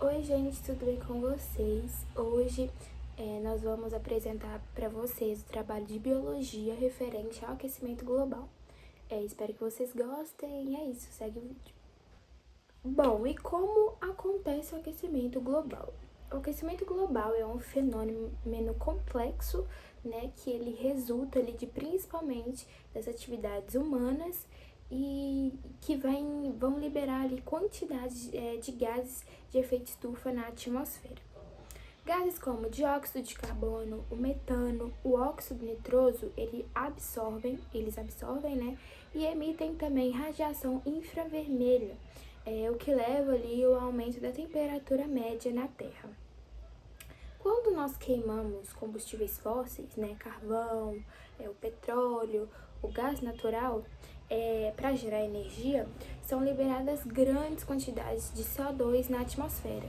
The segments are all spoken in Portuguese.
Oi gente, tudo bem com vocês? Hoje nós vamos apresentar para vocês o trabalho de biologia referente ao aquecimento global. Espero que vocês gostem e é isso, segue o vídeo. Bom, e como acontece o aquecimento global? O aquecimento global é um fenômeno complexo, né, que ele resulta ali principalmente das atividades humanas e que vão liberar ali quantidades de gases de efeito estufa na atmosfera. Gases como o dióxido de carbono, o metano, o óxido nitroso, eles absorvem, né, e emitem também radiação infravermelha, o que leva ali ao aumento da temperatura média na Terra. Quando nós queimamos combustíveis fósseis, né, carvão, o petróleo, o gás natural, para gerar energia, são liberadas grandes quantidades de CO2 na atmosfera.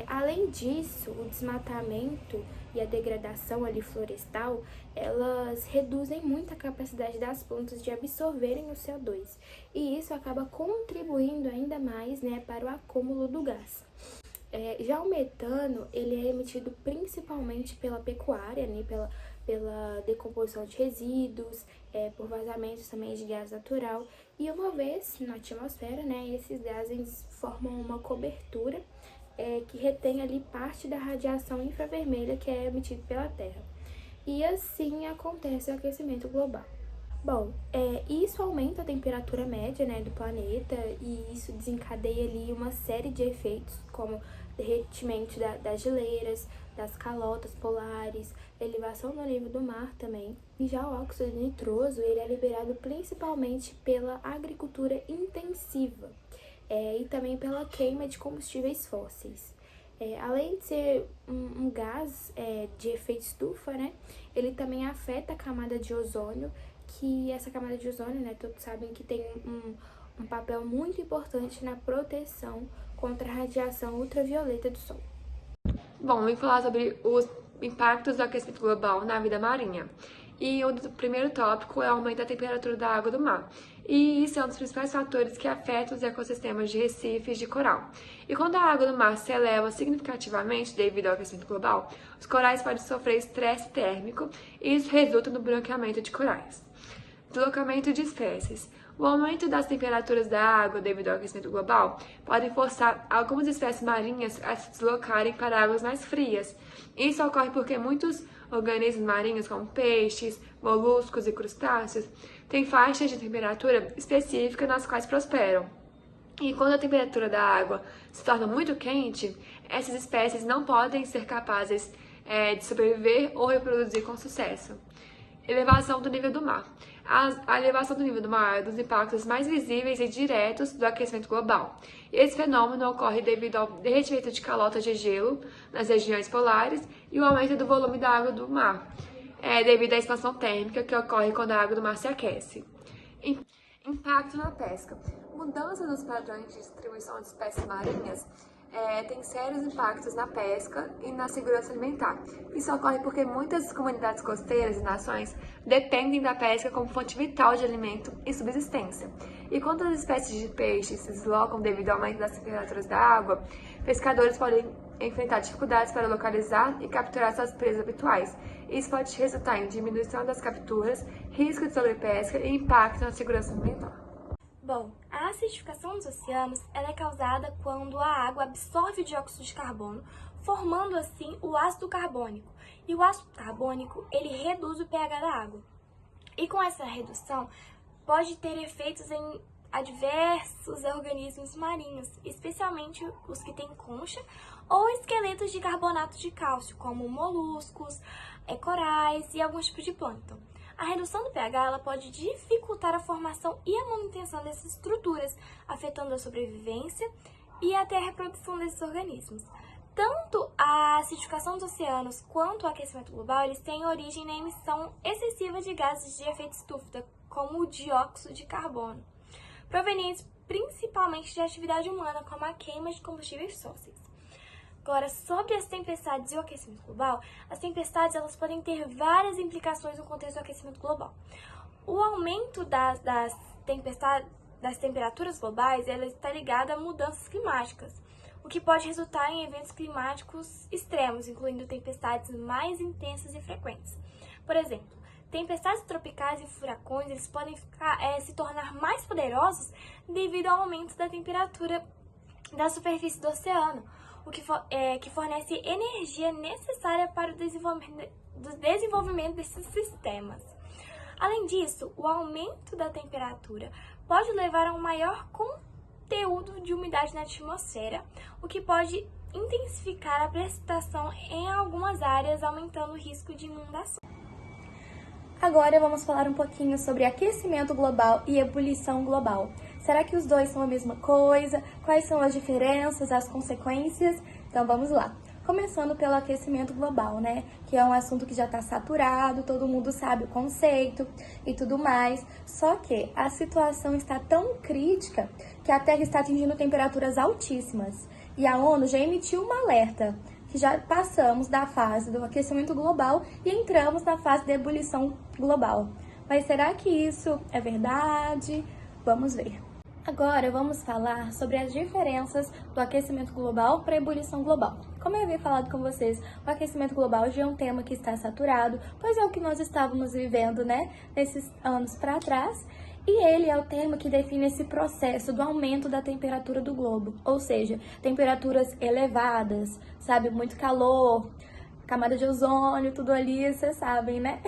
Além disso, o desmatamento e a degradação ali florestal, elas reduzem muito a capacidade das plantas de absorverem o CO2. E isso acaba contribuindo ainda mais, né, para o acúmulo do gás. Já o metano, ele é emitido principalmente pela pecuária, né, pela decomposição de resíduos, por vazamentos também de gás natural. E uma vez na atmosfera, né, esses gases formam uma cobertura que retém ali parte da radiação infravermelha que é emitida pela Terra. E assim acontece o aquecimento global. Bom, isso aumenta a temperatura média, né, do planeta e isso desencadeia ali uma série de efeitos, como derretimento das geleiras, das calotas polares, elevação do nível do mar também. E já o óxido nitroso, ele é liberado principalmente pela agricultura intensiva e também pela queima de combustíveis fósseis. Além de ser um gás de efeito estufa, né, ele também afeta a camada de ozônio, que essa camada de ozônio, né, todos sabem que tem um papel muito importante na proteção contra a radiação ultravioleta do Sol. Bom, vim falar sobre os impactos do aquecimento global na vida marinha. E o primeiro tópico é o aumento da temperatura da água do mar. E isso é um dos principais fatores que afetam os ecossistemas de recifes de coral. E quando a água do mar se eleva significativamente devido ao aquecimento global, os corais podem sofrer estresse térmico e isso resulta no branqueamento de corais. Deslocamento de espécies. O aumento das temperaturas da água devido ao aquecimento global pode forçar algumas espécies marinhas a se deslocarem para águas mais frias. Isso ocorre porque muitos organismos marinhos, como peixes, moluscos e crustáceos, têm faixas de temperatura específicas nas quais prosperam. E quando a temperatura da água se torna muito quente, essas espécies não podem ser capazes de sobreviver ou reproduzir com sucesso. Elevação do nível do mar. A elevação do nível do mar é um dos impactos mais visíveis e diretos do aquecimento global. Esse fenômeno ocorre devido ao derretimento de calotas de gelo nas regiões polares e o aumento do volume da água do mar, devido à expansão térmica que ocorre quando a água do mar se aquece. Impacto na pesca. Mudança nos padrões de distribuição de espécies marinhas tem sérios impactos na pesca e na segurança alimentar. Isso ocorre porque muitas comunidades costeiras e nações dependem da pesca como fonte vital de alimento e subsistência. E quando as espécies de peixes se deslocam devido ao aumento das temperaturas da água, pescadores podem enfrentar dificuldades para localizar e capturar suas presas habituais. Isso pode resultar em diminuição das capturas, risco de sobrepesca e impacto na segurança alimentar. Bom, a acidificação dos oceanos ela é causada quando a água absorve o dióxido de carbono, formando assim o ácido carbônico. E o ácido carbônico, ele reduz o pH da água. E com essa redução, pode ter efeitos em diversos organismos marinhos, especialmente os que têm concha ou esqueletos de carbonato de cálcio, como moluscos, corais e alguns tipos de plâncton. A redução do pH ela pode dificultar a formação e a manutenção dessas estruturas, afetando a sobrevivência e até a reprodução desses organismos. Tanto a acidificação dos oceanos quanto o aquecimento global, eles têm origem na emissão excessiva de gases de efeito estufa, como o dióxido de carbono, provenientes principalmente de atividade humana, como a queima de combustíveis fósseis. Agora, sobre as tempestades e o aquecimento global, as tempestades elas podem ter várias implicações no contexto do aquecimento global. O aumento das temperaturas globais ela está ligado a mudanças climáticas. o que pode resultar em eventos climáticos extremos, incluindo tempestades mais intensas e frequentes. Por exemplo, tempestades tropicais e furacões eles podem se tornar mais poderosos devido ao aumento da temperatura da superfície do oceano, o que fornece energia necessária para o desenvolvimento desses sistemas. Além disso, o aumento da temperatura pode levar a um maior conteúdo de umidade na atmosfera, o que pode intensificar a precipitação em algumas áreas, aumentando o risco de inundação. Agora vamos falar um pouquinho sobre aquecimento global e ebulição global. Será que os dois são a mesma coisa? Quais são as diferenças, as consequências? Então vamos lá. Começando pelo aquecimento global, né? Que é um assunto que já está saturado, todo mundo sabe o conceito e tudo mais. Só que a situação está tão crítica que a Terra está atingindo temperaturas altíssimas. E a ONU já emitiu um alerta que já passamos da fase do aquecimento global e entramos na fase da ebulição global. Mas será que isso é verdade? Vamos ver. Agora vamos falar sobre as diferenças do aquecimento global para a ebulição global. Como eu havia falado com vocês, o aquecimento global já é um tema que está saturado, pois é o que nós estávamos vivendo, né, nesses anos para trás. E ele é o termo que define esse processo do aumento da temperatura do globo, ou seja, temperaturas elevadas, sabe, muito calor, camada de ozônio, tudo ali, vocês sabem, né?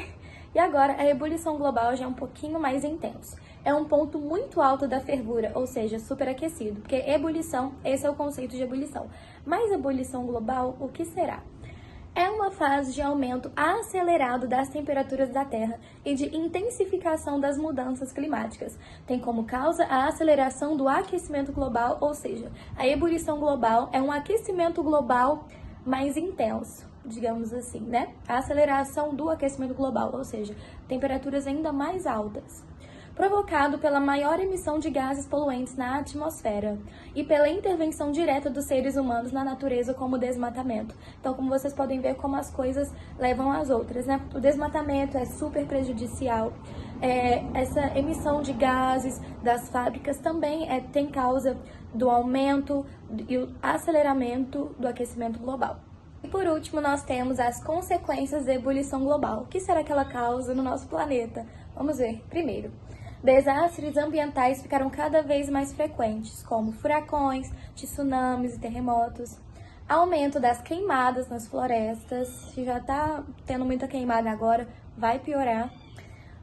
E agora, a ebulição global já é um pouquinho mais intenso. É um ponto muito alto da fervura, ou seja, superaquecido, porque ebulição, esse é o conceito de ebulição. Mas ebulição global, o que será? É uma fase de aumento acelerado das temperaturas da Terra e de intensificação das mudanças climáticas. Tem como causa a aceleração do aquecimento global, ou seja, a ebulição global é um aquecimento global mais intenso, digamos assim, né? A aceleração do aquecimento global, ou seja, temperaturas ainda mais altas, provocado pela maior emissão de gases poluentes na atmosfera e pela intervenção direta dos seres humanos na natureza, como o desmatamento. Então, como vocês podem ver, como as coisas levam às outras, né? O desmatamento é super prejudicial. Essa emissão de gases das fábricas também tem causa do aumento e o aceleramento do aquecimento global. E por último, nós temos as consequências da ebulição global. O que será que ela causa no nosso planeta? Vamos ver. Primeiro, desastres ambientais ficaram cada vez mais frequentes, como furacões, tsunamis e terremotos. Aumento das queimadas nas florestas, se já está tendo muita queimada agora, vai piorar.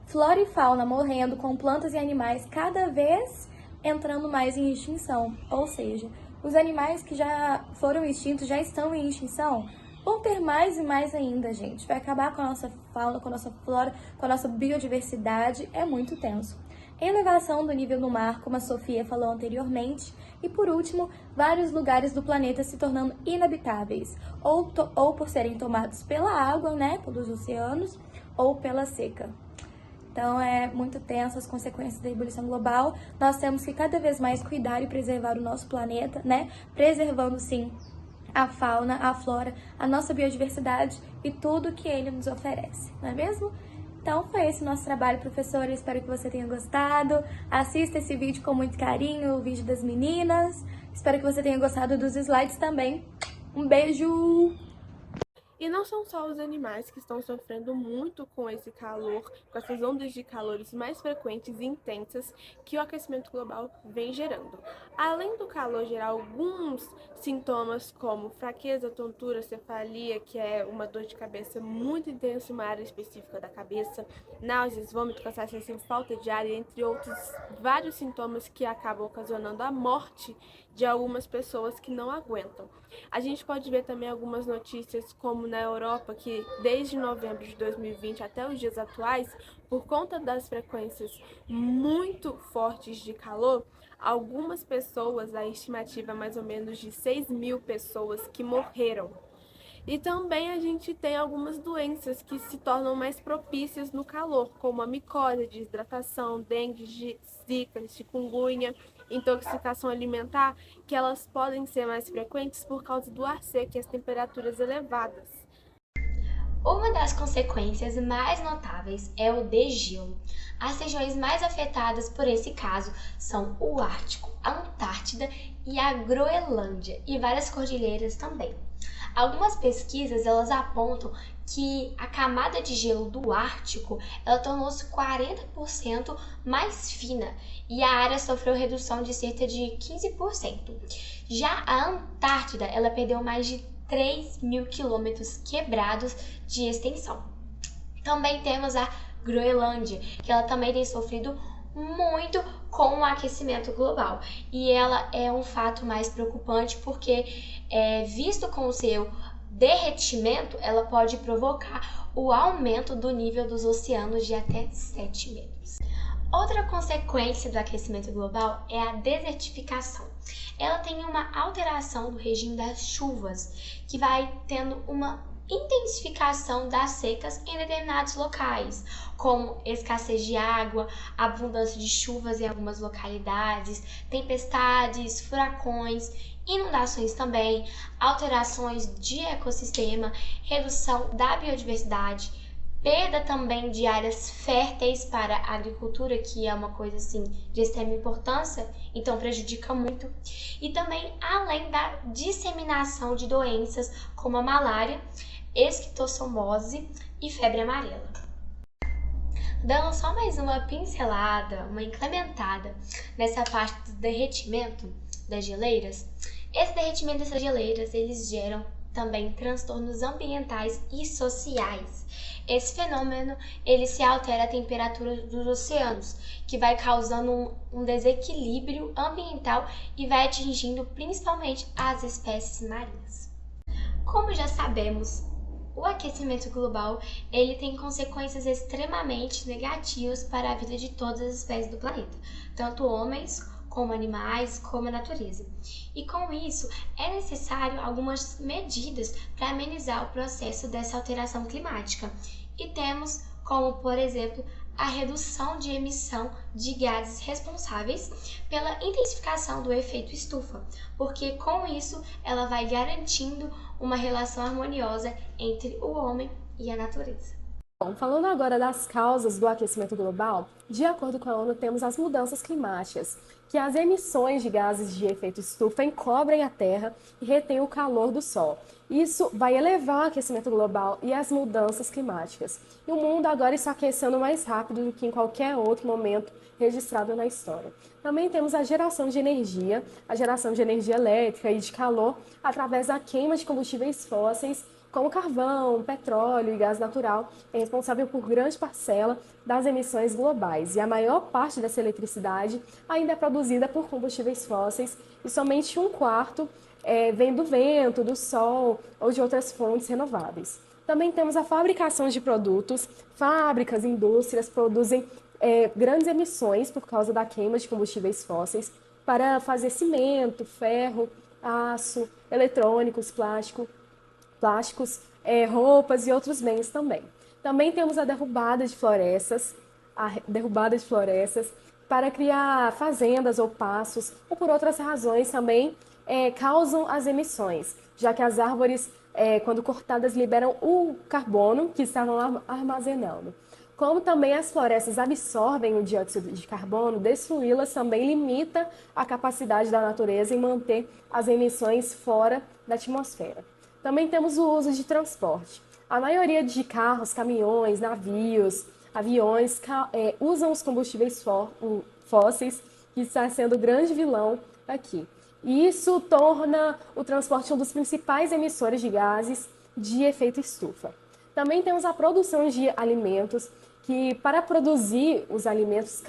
Flora e fauna morrendo, com plantas e animais cada vez entrando mais em extinção, ou seja, os animais que já foram extintos, já estão em extinção, vão ter mais e mais ainda, gente. Vai acabar com a nossa fauna, com a nossa flora, com a nossa biodiversidade, é muito tenso. Elevação do nível do mar, como a Sofia falou anteriormente. E por último, vários lugares do planeta se tornando inabitáveis, ou por serem tomados pela água, né, pelos oceanos, ou pela seca. Então é muito tenso as consequências da ebulição global. Nós temos que cada vez mais cuidar e preservar o nosso planeta, né? Preservando sim a fauna, a flora, a nossa biodiversidade e tudo que ele nos oferece, não é mesmo? Então foi esse o nosso trabalho, professora. Eu espero que você tenha gostado. Assista esse vídeo com muito carinho, o vídeo das meninas. Espero que você tenha gostado dos slides também. Um beijo! E não são só os animais que estão sofrendo muito com esse calor, com essas ondas de calores mais frequentes e intensas que o aquecimento global vem gerando. Além do calor gerar alguns sintomas como fraqueza, tontura, cefalia, que é uma dor de cabeça muito intensa em uma área específica da cabeça, náuseas, vômito, cansaço excessivo, falta de ar, entre outros vários sintomas que acabam ocasionando a morte de algumas pessoas que não aguentam. A gente pode ver também algumas notícias como na Europa, que desde novembro de 2020 até os dias atuais, por conta das frequências muito fortes de calor, algumas pessoas, a estimativa é mais ou menos de 6.000 pessoas que morreram. E também a gente tem algumas doenças que se tornam mais propícias no calor, como a micose, desidratação, dengue, zika, chikungunya, intoxicação alimentar, que elas podem ser mais frequentes por causa do ar seco e as temperaturas elevadas. Uma das consequências mais notáveis é o degelo. As regiões mais afetadas por esse caso são o Ártico, a Antártida Antártida e a Groenlândia e várias cordilheiras também. Algumas pesquisas elas apontam que a camada de gelo do Ártico ela tornou-se 40% mais fina e a área sofreu redução de cerca de 15%. Já a Antártida ela perdeu mais de 3.000 quilômetros quebrados de extensão. Também temos a Groenlândia, que ela também tem sofrido muito com o aquecimento global. E ela é um fato mais preocupante porque, visto com o seu derretimento, ela pode provocar o aumento do nível dos oceanos de até 7 metros. Outra consequência do aquecimento global é a desertificação. Ela tem uma alteração do regime das chuvas, que vai tendo uma intensificação das secas em determinados locais, como escassez de água, abundância de chuvas em algumas localidades, tempestades, furacões, inundações também, alterações de ecossistema, redução da biodiversidade, perda também de áreas férteis para a agricultura, que é uma coisa assim de extrema importância, então prejudica muito. E também além da disseminação de doenças como a malária, esquistossomose e febre amarela. Dando só mais uma pincelada, uma incrementada nessa parte do derretimento das geleiras, esse derretimento dessas geleiras, eles geram também transtornos ambientais e sociais. Esse fenômeno, ele se altera a temperatura dos oceanos, que vai causando um desequilíbrio ambiental e vai atingindo principalmente as espécies marinhas. Como já sabemos, o aquecimento global ele tem consequências extremamente negativas para a vida de todas as espécies do planeta, tanto homens como animais, como a natureza. E com isso, é necessário algumas medidas para amenizar o processo dessa alteração climática. E temos como, por exemplo, a redução de emissão de gases responsáveis pela intensificação do efeito estufa, porque com isso ela vai garantindo uma relação harmoniosa entre o homem e a natureza. Bom, falando agora das causas do aquecimento global, de acordo com a ONU, temos as mudanças climáticas, que as emissões de gases de efeito estufa encobrem a Terra e retêm o calor do Sol. Isso vai elevar o aquecimento global e as mudanças climáticas. E o mundo agora está aquecendo mais rápido do que em qualquer outro momento registrado na história. Também temos a geração de energia elétrica e de calor através da queima de combustíveis fósseis, como carvão, petróleo e gás natural, é responsável por grande parcela das emissões globais. E a maior parte dessa eletricidade ainda é produzida por combustíveis fósseis e somente 1/4 vem do vento, do sol ou de outras fontes renováveis. Também temos a fabricação de produtos. Fábricas, indústrias produzem grandes emissões por causa da queima de combustíveis fósseis para fazer cimento, ferro, aço, eletrônicos, plásticos, roupas e outros bens também. Também temos a derrubada de florestas para criar fazendas ou pastos, ou por outras razões também causam as emissões, já que as árvores, quando cortadas, liberam o carbono que estavam armazenando. Como também as florestas absorvem o dióxido de carbono, destruí-las também limita a capacidade da natureza em manter as emissões fora da atmosfera. Também temos o uso de transporte. A maioria de carros, caminhões, navios, aviões usam os combustíveis fósseis, que está sendo o grande vilão aqui. E isso torna o transporte um dos principais emissores de gases de efeito estufa. Também temos a produção de alimentos, que para produzir os alimentos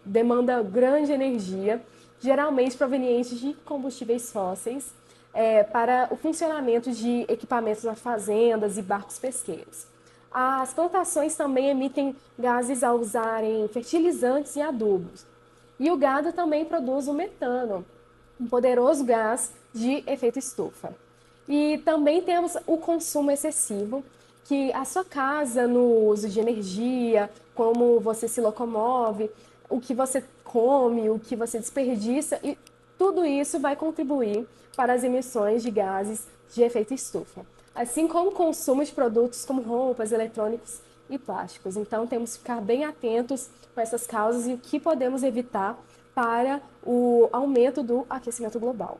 demanda grande energia, geralmente proveniente de combustíveis fósseis, para o funcionamento de equipamentos nas fazendas e barcos pesqueiros. As plantações também emitem gases ao usarem fertilizantes e adubos. E o gado também produz o metano, um poderoso gás de efeito estufa. E também temos o consumo excessivo, que a sua casa, no uso de energia, como você se locomove, o que você come, o que você desperdiça, e tudo isso vai contribuir para as emissões de gases de efeito estufa, assim como o consumo de produtos como roupas, eletrônicos e plásticos. Então temos que ficar bem atentos com essas causas e o que podemos evitar para o aumento do aquecimento global.